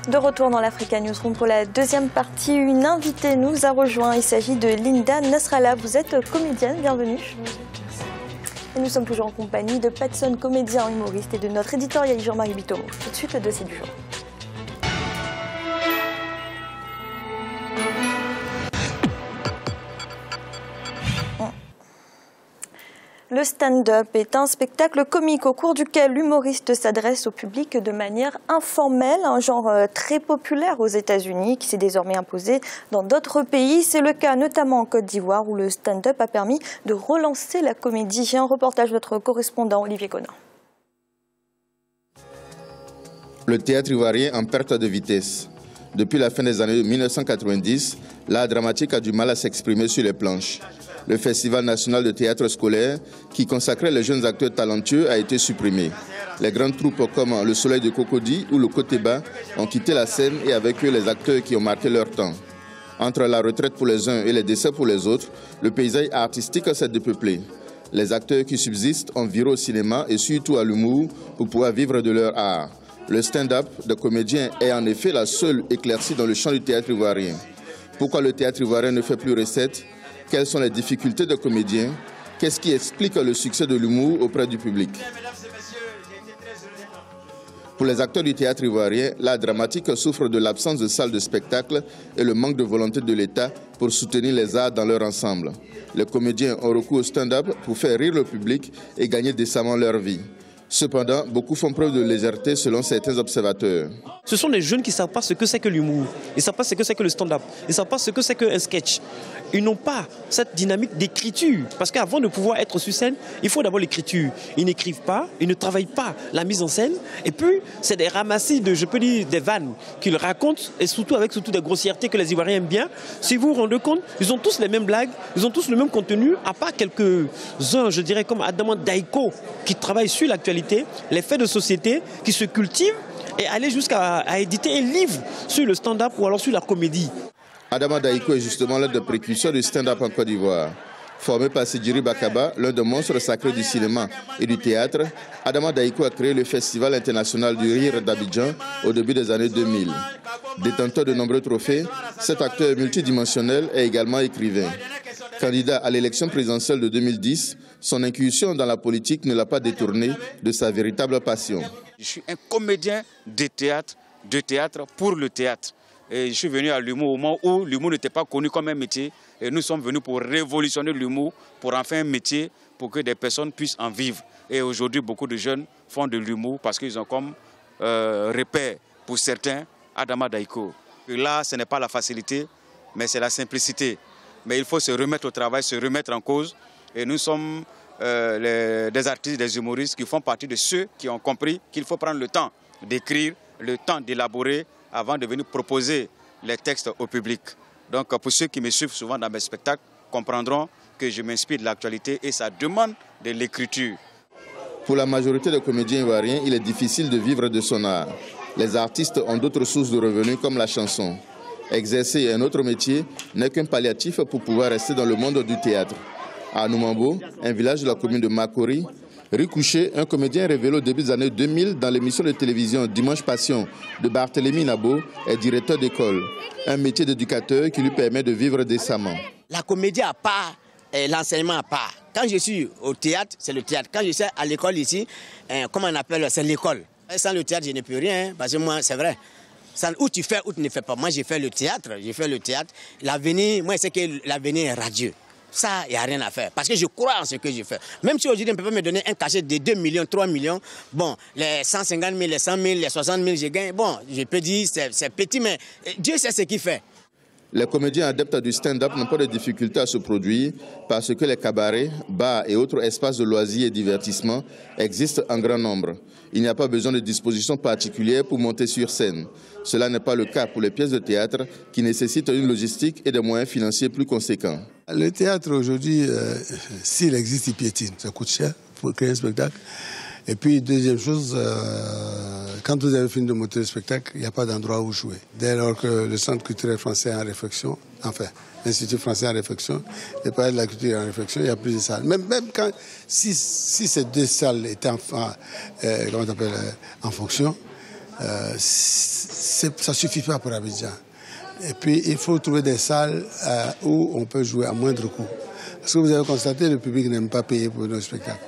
De retour dans l'Africa Newsroom pour la deuxième partie, une invitée nous a rejoint. Il s'agit de Linda Nasrallah. Vous êtes comédienne, bienvenue. Et nous sommes toujours en compagnie de Patson, comédien, humoriste, et de notre éditorialiste Jean-Marie Bitomo. Tout de suite, le dossier du jour. Le stand-up est un spectacle comique au cours duquel l'humoriste s'adresse au public de manière informelle, un genre très populaire aux États-Unis qui s'est désormais imposé dans d'autres pays. C'est le cas notamment en Côte d'Ivoire où le stand-up a permis de relancer la comédie. Un reportage de notre correspondant Olivier Conin. Le théâtre ivoirien en perte de vitesse. Depuis la fin des années 1990, l'art dramatique a du mal à s'exprimer sur les planches. Le Festival national de théâtre scolaire, qui consacrait les jeunes acteurs talentueux, a été supprimé. Les grandes troupes comme Le Soleil de Cocody ou Le Cotéba ont quitté la scène et avec eux les acteurs qui ont marqué leur temps. Entre la retraite pour les uns et les décès pour les autres, le paysage artistique s'est dépeuplé. Les acteurs qui subsistent ont viré au cinéma et surtout à l'humour pour pouvoir vivre de leur art. Le stand-up de comédiens est en effet la seule éclaircie dans le champ du théâtre ivoirien. Pourquoi le théâtre ivoirien ne fait plus recette? Quelles sont les difficultés des comédiens? Qu'est-ce qui explique le succès de l'humour auprès du public? Pour les acteurs du théâtre ivoirien, l'art dramatique souffre de l'absence de salles de spectacle et le manque de volonté de l'État pour soutenir les arts dans leur ensemble. Les comédiens ont recours au stand-up pour faire rire le public et gagner décemment leur vie. Cependant, beaucoup font preuve de légèreté selon certains observateurs. Ce sont des jeunes qui ne savent pas ce que c'est que l'humour, ils ne savent pas ce que c'est que le stand-up, ils ne savent pas ce que c'est qu'un sketch. Ils n'ont pas cette dynamique d'écriture. Parce qu'avant de pouvoir être sur scène, il faut d'abord l'écriture. Ils n'écrivent pas, ils ne travaillent pas la mise en scène. Et puis, c'est des ramassis de, je peux dire, des vannes qu'ils racontent, et surtout avec des grossièretés que les Ivoiriens aiment bien. Si vous vous rendez compte, ils ont tous les mêmes blagues, ils ont tous le même contenu, à part quelques-uns, je dirais, comme Adama Daiko, qui travaille sur l'actualité, les faits de société, qui se cultivent, et aller jusqu'à éditer un livre sur le stand-up ou alors sur la comédie. Adama Daiko est justement l'un des précurseurs du stand-up en Côte d'Ivoire. Formé par Sidjiri Bakaba, l'un des monstres sacrés du cinéma et du théâtre, Adama Daiko a créé le Festival international du rire d'Abidjan au début des années 2000. Détenteur de nombreux trophées, cet acteur multidimensionnel est également écrivain. Candidat à l'élection présidentielle de 2010, son incursion dans la politique ne l'a pas détourné de sa véritable passion. Je suis un comédien de théâtre pour le théâtre. Et je suis venu à l'humour au moment où l'humour n'était pas connu comme un métier. Et nous sommes venus pour révolutionner l'humour, pour en faire un métier, pour que des personnes puissent en vivre. Et aujourd'hui, beaucoup de jeunes font de l'humour parce qu'ils ont comme repère, pour certains, Adama Daiko. Et là, ce n'est pas la facilité, mais c'est la simplicité. Mais il faut se remettre au travail, se remettre en cause. Et nous sommes des artistes, des humoristes qui font partie de ceux qui ont compris qu'il faut prendre le temps d'écrire, le temps d'élaborer avant de venir proposer les textes au public. Donc pour ceux qui me suivent souvent dans mes spectacles, comprendront que je m'inspire de l'actualité et ça demande de l'écriture. Pour la majorité des comédiens ivoiriens, il est difficile de vivre de son art. Les artistes ont d'autres sources de revenus comme la chanson. Exercer un autre métier n'est qu'un palliatif pour pouvoir rester dans le monde du théâtre. À Noumambo, un village de la commune de Makori, Ricouché, un comédien révélé au début des années 2000 dans l'émission de télévision Dimanche Passion de Barthélemy Nabo, est directeur d'école. Un métier d'éducateur qui lui permet de vivre décemment. La comédie à part, l'enseignement à part. Quand je suis au théâtre, c'est le théâtre. Quand je suis à l'école ici, comment on appelle, c'est l'école. Sans le théâtre, je ne peux rien, parce que moi, c'est vrai. Ou tu fais ou tu ne fais pas. Moi, j'ai fait le théâtre. L'avenir, moi, c'est que l'avenir est radieux. Ça, il n'y a rien à faire. Parce que je crois en ce que je fais. Même si aujourd'hui, on ne peut pas me donner un cachet de 2 millions, 3 millions, bon, les 150 000, les 100 000, les 60 000, je gagne. Bon, je peux dire, c'est petit, mais Dieu sait ce qu'il fait. Les comédiens adeptes du stand-up n'ont pas de difficulté à se produire parce que les cabarets, bars et autres espaces de loisirs et divertissement existent en grand nombre. Il n'y a pas besoin de dispositions particulières pour monter sur scène. Cela n'est pas le cas pour les pièces de théâtre qui nécessitent une logistique et des moyens financiers plus conséquents. Le théâtre aujourd'hui, s'il existe, il piétine. Ça coûte cher pour créer un spectacle. Et puis, deuxième chose, quand vous avez fini de monter le spectacle, il n'y a pas d'endroit où jouer. Dès lors que le Centre culturel français est en réflexion, enfin, l'Institut français en réflexion, le palais de la culture en réflexion, il y a plus de salles. Même quand, si ces deux salles étaient en fonction, ça ne suffit pas pour Abidjan. Et puis, il faut trouver des salles où on peut jouer à moindre coût. Parce que vous avez constaté, le public n'aime pas payer pour nos spectacles.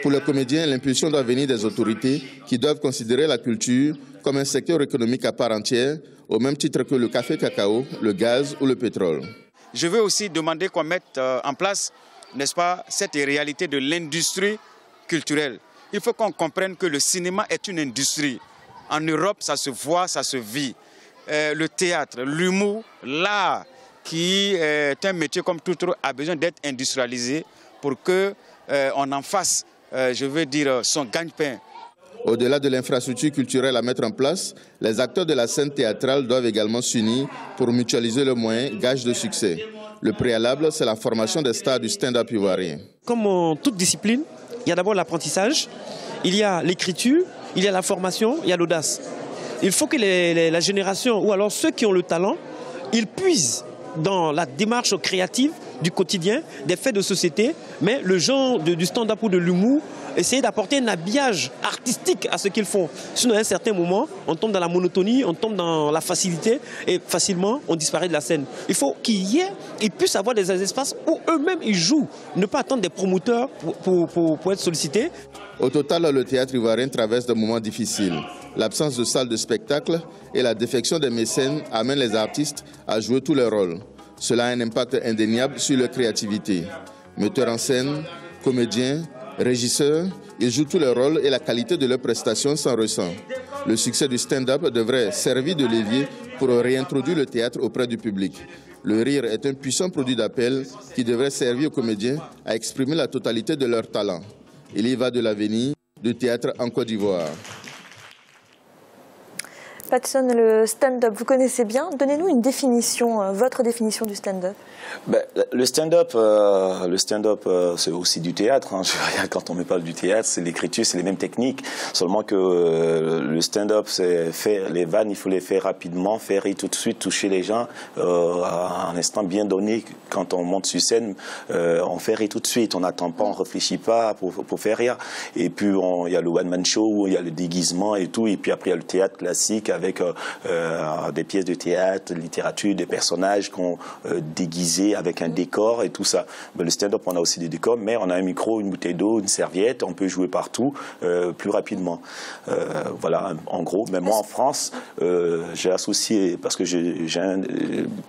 Pour les comédiens, l'impulsion doit venir des autorités qui doivent considérer la culture comme un secteur économique à part entière, au même titre que le café-cacao, le gaz ou le pétrole. Je veux aussi demander qu'on mette en place, n'est-ce pas, cette réalité de l'industrie culturelle. Il faut qu'on comprenne que le cinéma est une industrie. En Europe, ça se voit, ça se vit. Le théâtre, l'humour, l'art, qui est un métier comme tout autre, a besoin d'être industrialisé pour qu'on en fasse, je veux dire, son gagne-pain. Au-delà de l'infrastructure culturelle à mettre en place, les acteurs de la scène théâtrale doivent également s'unir pour mutualiser leurs moyens, gage de succès. Le préalable, c'est la formation des stars du stand-up ivoirien. Comme en toute discipline, il y a d'abord l'apprentissage, il y a l'écriture, il y a la formation, il y a l'audace. Il faut que la génération, ou alors ceux qui ont le talent, ils puisent dans la démarche créative du quotidien, des faits de société, mais le genre du stand-up ou de l'humour, essayer d'apporter un habillage artistique à ce qu'ils font. Sinon, à un certain moment, on tombe dans la monotonie, on tombe dans la facilité et facilement, on disparaît de la scène. Il faut qu'ils puissent avoir des espaces où eux-mêmes ils jouent, ne pas attendre des promoteurs pour être sollicités. Au total, le théâtre ivoirien traverse des moments difficiles. L'absence de salles de spectacle et la défection des mécènes amènent les artistes à jouer tous leurs rôles. Cela a un impact indéniable sur leur créativité. Metteurs en scène, comédiens, régisseurs, ils jouent tous leurs rôles et la qualité de leurs prestations s'en ressent. Le succès du stand-up devrait servir de levier pour réintroduire le théâtre auprès du public. Le rire est un puissant produit d'appel qui devrait servir aux comédiens à exprimer la totalité de leur talent. Il y va de l'avenir du théâtre en Côte d'Ivoire. Patson, le stand-up, vous connaissez bien. Donnez-nous une définition, votre définition du stand-up. Ben, le stand-up, c'est aussi du théâtre. Hein. Quand on me parle du théâtre, c'est l'écriture, c'est les mêmes techniques. Seulement que le stand-up, c'est faire les vannes, il faut les faire rapidement, faire rire tout de suite, toucher les gens à un instant bien donné. Quand on monte sur scène, on fait rire tout de suite. On n'attend pas, on ne réfléchit pas pour faire rire. Et puis, il y a le one-man show, il y a le déguisement et tout. Et puis après, il y a le théâtre classique avec des pièces de théâtre, littérature, des personnages qu'on déguisés avec un décor et tout ça. Mais le stand-up, on a aussi des décors, mais on a un micro, une bouteille d'eau, une serviette, on peut jouer partout plus rapidement. Voilà, en gros. Mais moi, en France, j'ai associé, parce que j'ai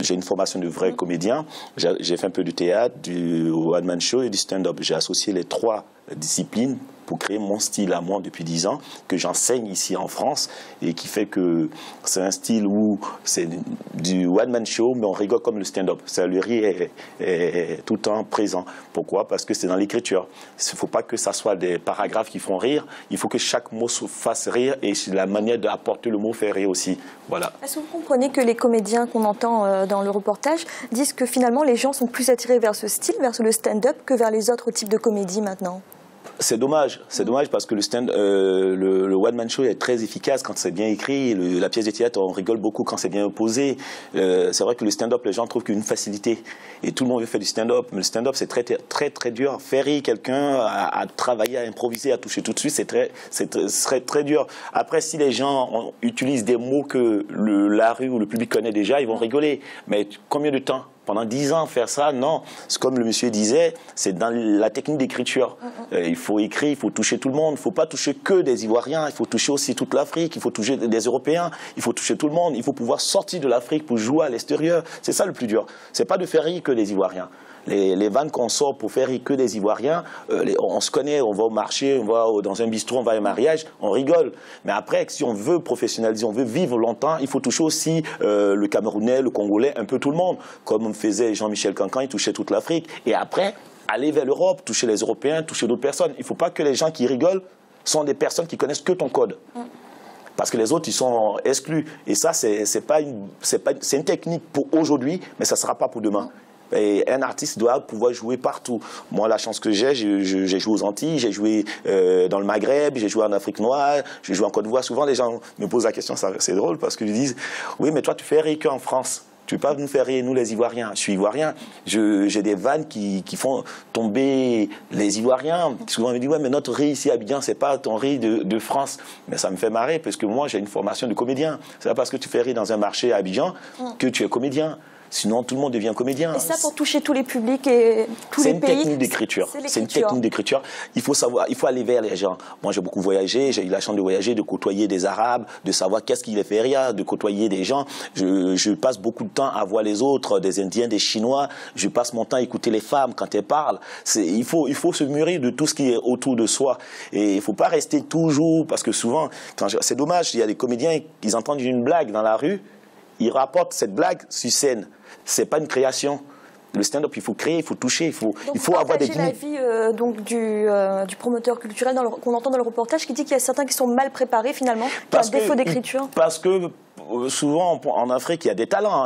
une formation de vrai comédien, j'ai fait un peu de théâtre, du one-man show et du stand-up. J'ai associé les trois disciplines pour créer mon style à moi depuis 10 ans, que j'enseigne ici en France, et qui fait que c'est un style où c'est du one-man show, mais on rigole comme le stand-up. Le rire est tout le temps présent. Pourquoi? Parce que c'est dans l'écriture. Il ne faut pas que ça soit des paragraphes qui font rire, il faut que chaque mot se fasse rire, et la manière d'apporter le mot fait rire aussi. Voilà. Est-ce que vous comprenez que les comédiens qu'on entend dans le reportage disent que finalement les gens sont plus attirés vers ce style, vers le stand-up, que vers les autres types de comédie maintenant? C'est dommage parce que le one-man show est très efficace quand c'est bien écrit. La pièce de théâtre, on rigole beaucoup quand c'est bien posé. C'est vrai que le stand-up, les gens trouvent qu'une facilité. Et tout le monde veut faire du stand-up. Mais le stand-up, c'est très dur. Faire rire quelqu'un, à travailler, à improviser, à toucher tout de suite, c'est très dur. Après, si les gens utilisent des mots que la rue ou le public connaît déjà, ils vont rigoler. Mais combien de temps? Pendant 10 ans, faire ça, non. C'est comme le monsieur disait, c'est dans la technique d'écriture. Il faut écrire, il faut toucher tout le monde. Il ne faut pas toucher que des Ivoiriens, il faut toucher aussi toute l'Afrique, il faut toucher des Européens, il faut toucher tout le monde. Il faut pouvoir sortir de l'Afrique pour jouer à l'extérieur. C'est ça le plus dur. Ce n'est pas de faire rire que les Ivoiriens. Les vannes qu'on sort pour faire rire que des Ivoiriens, on se connaît, on va au marché, on va dans un bistrot, on va à un mariage, on rigole. Mais après, si on veut professionnaliser, on veut vivre longtemps, il faut toucher aussi le Camerounais, le Congolais, un peu tout le monde. Comme faisait Jean-Michel Cancan, il touchait toute l'Afrique. Et après, aller vers l'Europe, toucher les Européens, toucher d'autres personnes. Il ne faut pas que les gens qui rigolent sont des personnes qui connaissent que ton code. Parce que les autres, ils sont exclus. Et ça, c'est une technique pour aujourd'hui, mais ça ne sera pas pour demain. Et un artiste doit pouvoir jouer partout. Moi, la chance que j'ai joué aux Antilles, j'ai joué dans le Maghreb, j'ai joué en Afrique noire, j'ai joué en Côte d'Ivoire. Souvent, les gens me posent la question, c'est drôle, parce qu'ils disent « Oui, mais toi, tu fais rire qu'en France. Tu ne peux pas nous faire rire, nous les Ivoiriens. Je suis Ivoirien, j'ai des vannes qui font tomber les Ivoiriens. Souvent on me dit, ouais, mais notre riz ici à Abidjan, c'est pas ton riz de France. Mais ça me fait marrer parce que moi, j'ai une formation de comédien. C'est pas parce que tu fais rire dans un marché à Abidjan que tu es comédien. Sinon, tout le monde devient comédien. Et ça, pour toucher tous les publics et tous les pays. C'est une technique d'écriture. C'est une technique d'écriture. Il faut savoir, il faut aller vers les gens. Moi, j'ai beaucoup voyagé. J'ai eu la chance de voyager, de côtoyer des Arabes, de savoir qu'est-ce qui les fait rire, de côtoyer des gens. Je passe beaucoup de temps à voir les autres, des Indiens, des Chinois. Je passe mon temps à écouter les femmes quand elles parlent. Il faut se mûrir de tout ce qui est autour de soi. Et il ne faut pas rester toujours, parce que souvent, c'est dommage, il y a des comédiens, ils entendent une blague dans la rue, ils rapportent cette blague sur scène. C'est pas une création. Le stand-up, il faut créer, il faut toucher, il faut avoir des gimmicks. C'est l'avis du promoteur culturel qu'on entend dans le reportage qui dit qu'il y a certains qui sont mal préparés finalement, qui ont un défaut d'écriture. Parce que souvent en Afrique, il y a des talents,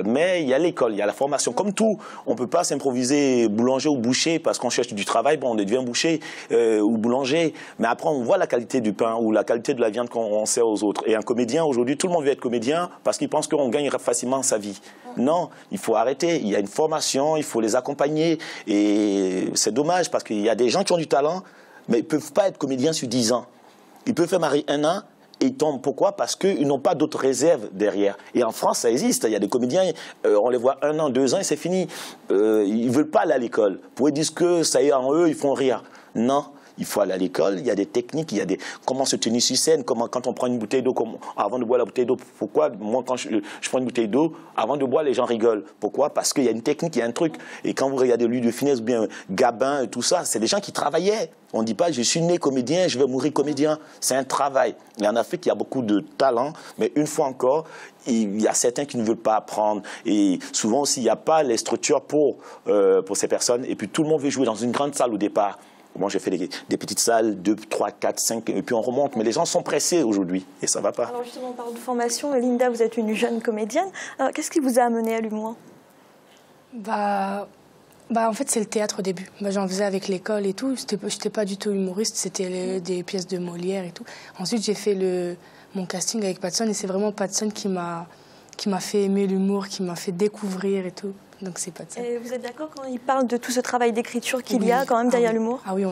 mais il y a l'école, il y a la formation. Comme tout, on ne peut pas s'improviser boulanger ou boucher parce qu'on cherche du travail, bon, on devient boucher ou boulanger. Mais après, on voit la qualité du pain ou la qualité de la viande qu'on sert aux autres. Et un comédien, aujourd'hui, tout le monde veut être comédien parce qu'il pense qu'on gagne facilement sa vie. Non, il faut arrêter. Il y a une formation, il faut les accompagner. Et c'est dommage parce qu'il y a des gens qui ont du talent, mais ils ne peuvent pas être comédiens sur 10 ans. Ils peuvent faire marier 1 an. Et ils tombent. Pourquoi? Parce qu'ils n'ont pas d'autres réserves derrière. Et en France, ça existe. Il y a des comédiens, on les voit 1 an, 2 ans et c'est fini. Ils ne veulent pas aller à l'école. Pour dire que ça y est en eux, ils font rire. Non. Il faut aller à l'école, il y a des techniques, il y a des... Comment se tenir sur scène, quand on prend une bouteille d'eau, avant de boire la bouteille d'eau. Pourquoi? Moi, quand je prends une bouteille d'eau, avant de boire, les gens rigolent. Pourquoi? Parce qu'il y a une technique, il y a un truc. Et quand vous regardez Louis de Funès ou bien Gabin et tout ça, c'est des gens qui travaillaient. On ne dit pas, je suis né comédien, je vais mourir comédien. C'est un travail. Et en Afrique, il y a beaucoup de talent, mais une fois encore, il y a certains qui ne veulent pas apprendre. Et souvent aussi, il n'y a pas les structures pour ces personnes. Et puis tout le monde veut jouer dans une grande salle au départ. Moi, j'ai fait des petites salles, 2, 3, 4, 5, et puis on remonte. Mais les gens sont pressés aujourd'hui, et ça ne va pas. Alors justement, on parle de formation. Linda, vous êtes une jeune comédienne. Qu'est-ce qui vous a amené à l'humour? En fait, c'est le théâtre au début. J'en faisais avec l'école et tout. Je n'étais pas du tout humoriste, c'était des pièces de Molière et tout. Ensuite, j'ai fait mon casting avec Patson, et c'est vraiment Patson qui m'a fait aimer l'humour, qui m'a fait découvrir et tout. Donc c'est Patson. Et vous êtes d'accord quand il parle de tout ce travail d'écriture qu'il y a quand même derrière l'humour? Ah oui,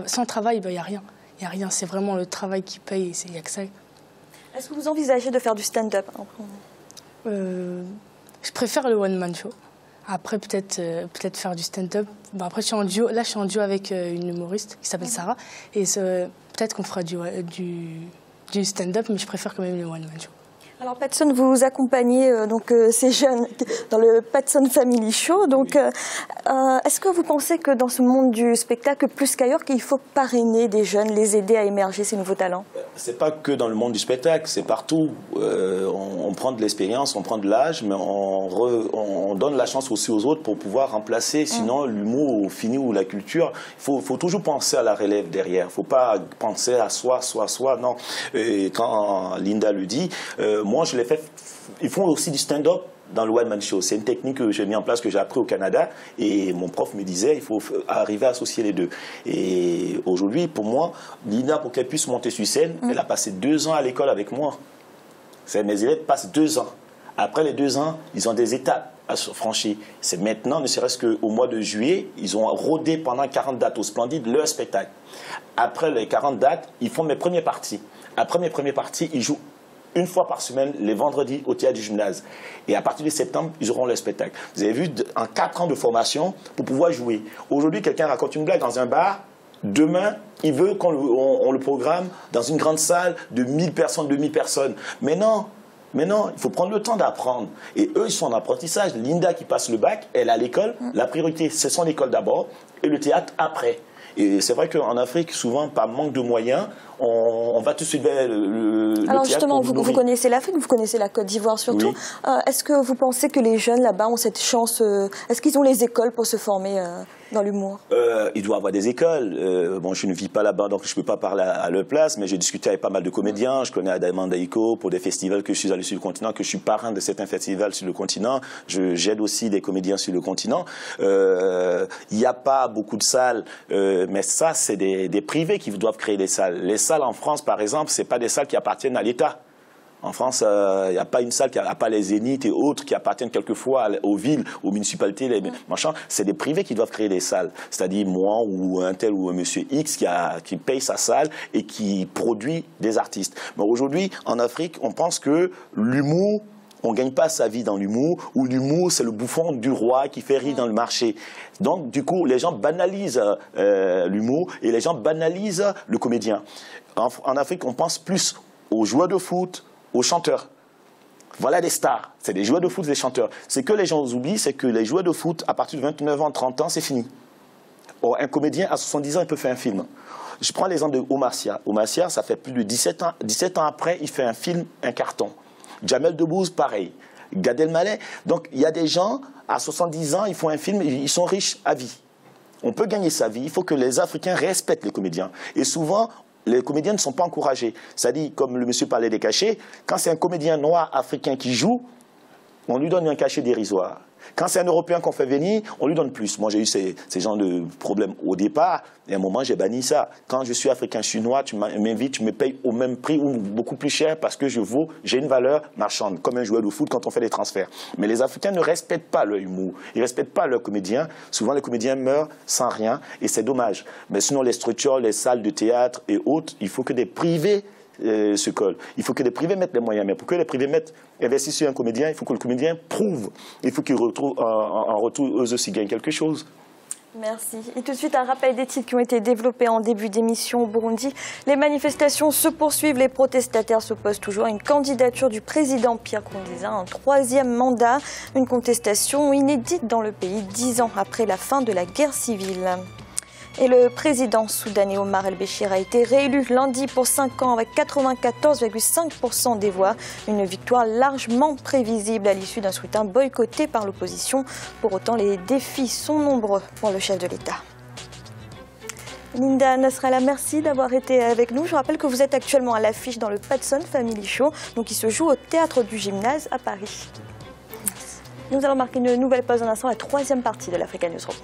sans travail, il n'y a rien. Il n'y a rien, c'est vraiment le travail qui paye, il n'y a que ça. Est-ce que vous envisagez de faire du stand-up? Je préfère le one-man show. Après, peut-être faire du stand-up. Après, je suis en duo. Là, je suis en duo avec une humoriste qui s'appelle Sarah. Et peut-être qu'on fera du stand-up, mais je préfère quand même le one-man show. Alors Patson, vous accompagnez ces jeunes dans le Patson Family Show. Donc, est-ce que vous pensez que dans ce monde du spectacle, plus qu'ailleurs, qu'il faut parrainer des jeunes, les aider à émerger ces nouveaux talents? C'est pas que dans le monde du spectacle, c'est partout. On prend de l'expérience, on prend de l'âge, mais on donne la chance aussi aux autres pour pouvoir remplacer. Sinon, l'humour finit ou la culture, il faut toujours penser à la relève derrière. Il ne faut pas penser à soi, non. Et quand Linda le dit, moi, je l'ai fait. Ils font aussi du stand-up dans le one-man show. C'est une technique que j'ai mis en place, que j'ai appris au Canada. Et mon prof me disait, il faut arriver à associer les deux. Et aujourd'hui, pour moi, Linda, pour qu'elle puisse monter sur scène, elle a passé 2 ans à l'école avec moi. Mes élèves passent 2 ans. Après les 2 ans, ils ont des étapes à franchir. C'est maintenant, ne serait-ce qu'au mois de juillet, ils ont rodé pendant 40 dates au Splendide leur spectacle. Après les 40 dates, ils font mes premières parties. Après mes premières parties, ils jouent 1 fois par semaine, les vendredis, au théâtre du gymnase. Et à partir de septembre, ils auront leur spectacle. Vous avez vu, en 4 ans de formation, pour pouvoir jouer. Aujourd'hui, quelqu'un raconte une blague dans un bar. Demain, il veut qu'on le programme dans une grande salle de 1000 personnes, 2000 personnes. Mais non, il faut prendre le temps d'apprendre. Et eux, ils sont en apprentissage. Linda qui passe le bac, elle est à l'école. La priorité, c'est son école d'abord et le théâtre après. Et c'est vrai qu'en Afrique, souvent, par manque de moyens, on va tout de suite vers le Alors théâtre. justement, vous connaissez l'Afrique, vous connaissez la Côte d'Ivoire surtout. Oui. Est-ce que vous pensez que les jeunes là-bas ont cette chance, est-ce qu'ils ont les écoles pour se former dans l'humour? Il doit y avoir des écoles. Bon, je ne vis pas là-bas, donc je ne peux pas parler à leur place, mais j'ai discuté avec pas mal de comédiens. Je connais Adaman Daïko pour des festivals que je suis allé sur le continent, que je suis parrain de certains festivals sur le continent. J'aide aussi des comédiens sur le continent. Il n'y a pas beaucoup de salles, mais ça, c'est des privés qui doivent créer des salles. Les salles en France, par exemple, ce n'est pas des salles qui appartiennent à l'État. En France, il n'y a pas une salle, à part les Zénith et autres, qui appartiennent quelquefois aux villes, aux municipalités, les machins. C'est des privés qui doivent créer des salles. C'est-à-dire moi ou un tel ou un monsieur X qui paye sa salle et qui produit des artistes. Mais aujourd'hui, en Afrique, on pense que l'humour, on ne gagne pas sa vie dans l'humour, ou l'humour, c'est le bouffon du roi qui fait rire dans le marché. Donc, du coup, les gens banalisent l'humour et les gens banalisent le comédien. En Afrique, on pense plus aux joueurs de foot, aux chanteurs. Voilà des stars. C'est des joueurs de foot, des chanteurs. Ce que les gens oublient, c'est que les joueurs de foot, à partir de 29 ans, 30 ans, c'est fini. Or, un comédien, à 70 ans, il peut faire un film. Je prends l'exemple de Omar Sy. Omar Sy, ça fait plus de 17 ans. 17 ans après, il fait un film, un carton. Jamel Debbouze, pareil. Gad Elmaleh. Donc, il y a des gens, à 70 ans, ils font un film, ils sont riches à vie. On peut gagner sa vie. Il faut que les Africains respectent les comédiens. Et souvent, les comédiens ne sont pas encouragés. C'est-à-dire, comme le monsieur parlait des cachets, quand c'est un comédien noir africain qui joue, on lui donne un cachet dérisoire. Quand c'est un Européen qu'on fait venir, on lui donne plus. Moi, j'ai eu ces genres de problèmes au départ. Et à un moment, j'ai banni ça. Quand je suis africain, je suis noir, tu m'invites, tu me payes au même prix ou beaucoup plus cher parce que j'ai une valeur marchande, comme un joueur de foot quand on fait des transferts. Mais les Africains ne respectent pas leur humour. Ils ne respectent pas leurs comédiens. Souvent, les comédiens meurent sans rien et c'est dommage. Mais sinon, les structures, les salles de théâtre et autres, il faut que des privés se collent. Il faut que les privés mettent les moyens. Mais pour que les privés investissent sur un comédien, il faut que le comédien prouve. Il faut qu'il retrouve en retour, eux aussi gagnent quelque chose. Merci. Et tout de suite, un rappel des titres qui ont été développés en début d'émission au Burundi. Les manifestations se poursuivent, les protestataires s'opposent toujours à une candidature du président Pierre Nkurunziza, un 3e mandat, une contestation inédite dans le pays 10 ans après la fin de la guerre civile. Et le président soudanais Omar el-Béchir a été réélu lundi pour 5 ans avec 94,5% des voix. Une victoire largement prévisible à l'issue d'un scrutin boycotté par l'opposition. Pour autant, les défis sont nombreux pour le chef de l'État. Linda Nasrallah, merci d'avoir été avec nous. Je rappelle que vous êtes actuellement à l'affiche dans le Patson Family Show, donc qui se joue au Théâtre du Gymnase à Paris. Nous allons marquer une nouvelle pause en instant, la 3e partie de l'Africa News Room.